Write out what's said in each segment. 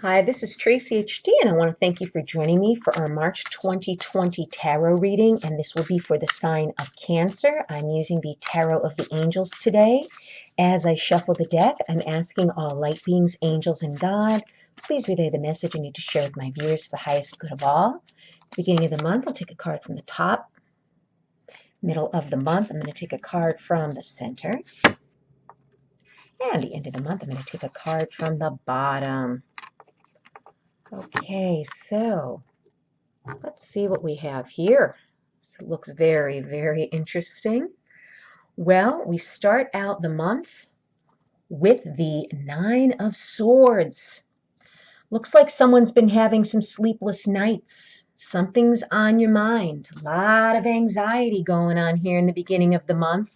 Hi, this is Tracy HD, and I want to thank you for joining me for our March 2020 tarot reading, and this will be for the sign of Cancer. I'm using the Tarot of the Angels today. As I shuffle the deck, I'm asking all light beings, angels, and God, please relay the message I need to share with my viewers for the highest good of all. Beginning of the month, I'll take a card from the top. Middle of the month, I'm going to take a card from the center. And the end of the month, I'm going to take a card from the bottom. Okay, so let's see what we have here. This looks very, very interesting. Well, we start out the month with the Nine of Swords. Looks like someone's been having some sleepless nights. Something's on your mind. A lot of anxiety going on here in the beginning of the month.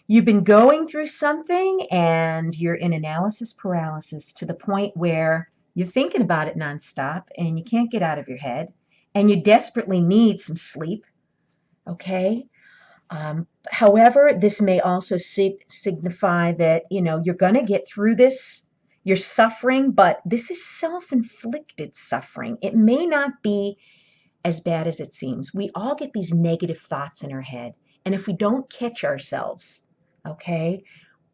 You've been going through something and you're in analysis paralysis to the point where you're thinking about it nonstop and you can't get out of your head and you desperately need some sleep, okay? However, this may also signify that, you're going to get through this. You're suffering, but this is self-inflicted suffering. It may not be as bad as it seems. We all get these negative thoughts in our head, and if we don't catch ourselves, okay,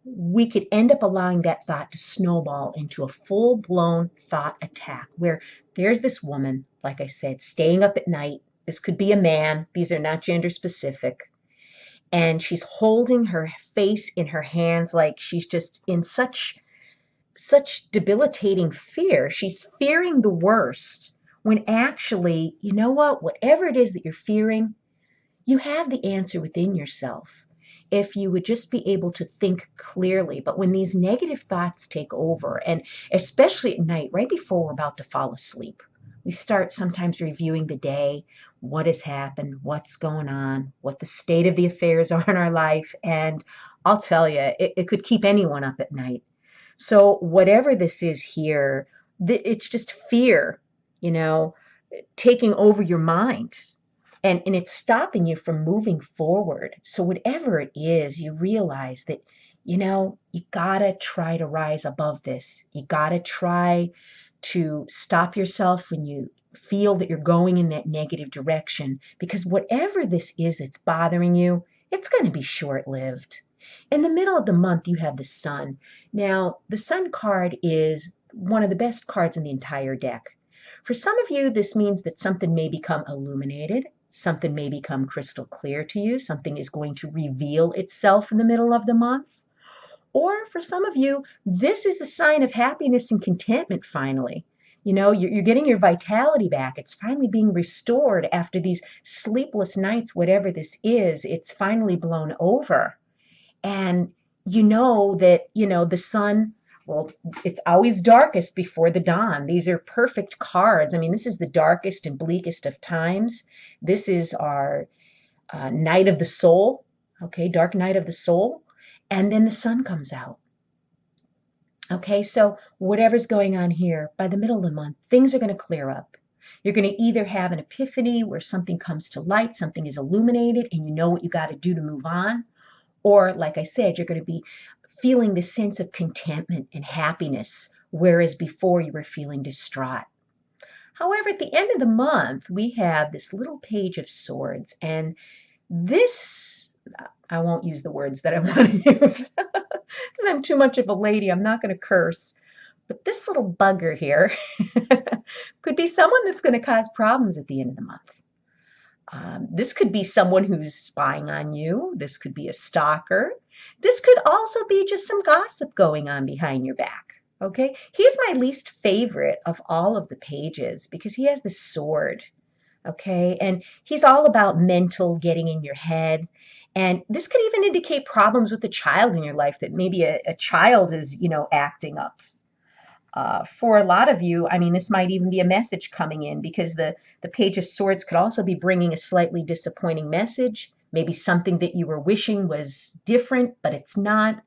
we could end up allowing that thought to snowball into a full-blown thought attack where there's this woman, like I said, staying up at night. This could be a man. These are not gender specific. And she's holding her face in her hands like she's just in such debilitating fear. She's fearing the worst when actually, you know what? Whatever it is that you're fearing, you have the answer within yourself if you would just be able to think clearly. But when these negative thoughts take over, and especially at night, right before we're about to fall asleep, we start sometimes reviewing the day, what has happened, what's going on, what the state of the affairs are in our life. And I'll tell you, it could keep anyone up at night. So whatever this is here, it's just fear, you know, taking over your mind, and it's stopping you from moving forward. So whatever it is, you realize that, you gotta try to rise above this. You gotta try to stop yourself when you feel that you're going in that negative direction, because whatever this is that's bothering you, it's going to be short-lived. In the middle of the month, you have the Sun. Now, the Sun card is one of the best cards in the entire deck. For some of you, this means that something may become illuminated, something may become crystal clear to you, something is going to reveal itself in the middle of the month. Or for some of you, this is the sign of happiness and contentment finally. You're getting your vitality back. It's finally being restored after these sleepless nights, whatever this is, it's finally blown over. And you know that, the sun, well, it's always darkest before the dawn. These are perfect cards. I mean, this is the darkest and bleakest of times. This is our night of the soul, okay, dark night of the soul. And then the sun comes out. Okay, so whatever's going on here, by the middle of the month, things are going to clear up. You're going to either have an epiphany where something comes to light, something is illuminated, and you know what you got to do to move on. Or, like I said, you're going to be feeling this sense of contentment and happiness, whereas before you were feeling distraught. However, at the end of the month, we have this little Page of Swords, and this, I won't use the words that I want to use because I'm too much of a lady. I'm not going to curse. But this little bugger here could be someone that's going to cause problems at the end of the month. This could be someone who's spying on you. This could be a stalker. This could also be just some gossip going on behind your back. Okay, he's my least favorite of all of the pages because he has this sword. Okay, and he's all about mental, getting in your head. And this could even indicate problems with a child in your life, that maybe a child is, acting up. For a lot of you, I mean, this might even be a message coming in, because the Page of Swords could also be bringing a slightly disappointing message, maybe something that you were wishing was different, but it's not.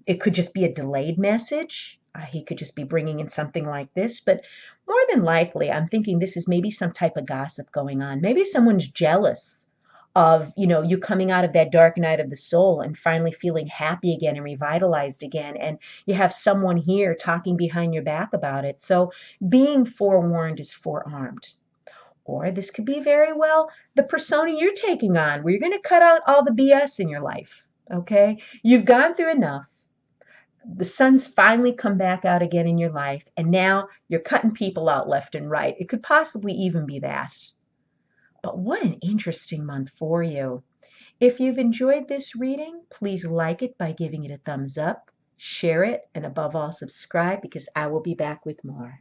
It could just be a delayed message. He could just be bringing in something like this, but more than likely, I'm thinking this is maybe some type of gossip going on. Maybe someone's jealous of, you coming out of that dark night of the soul and finally feeling happy again and revitalized again. And you have someone here talking behind your back about it. So being forewarned is forearmed. Or this could be very well the persona you're taking on, where you're going to cut out all the BS in your life. Okay? You've gone through enough. The sun's finally come back out again in your life, and now you're cutting people out left and right. It could possibly even be that. But what an interesting month for you. If you've enjoyed this reading, please like it by giving it a thumbs up, share it, and above all, subscribe, because I will be back with more.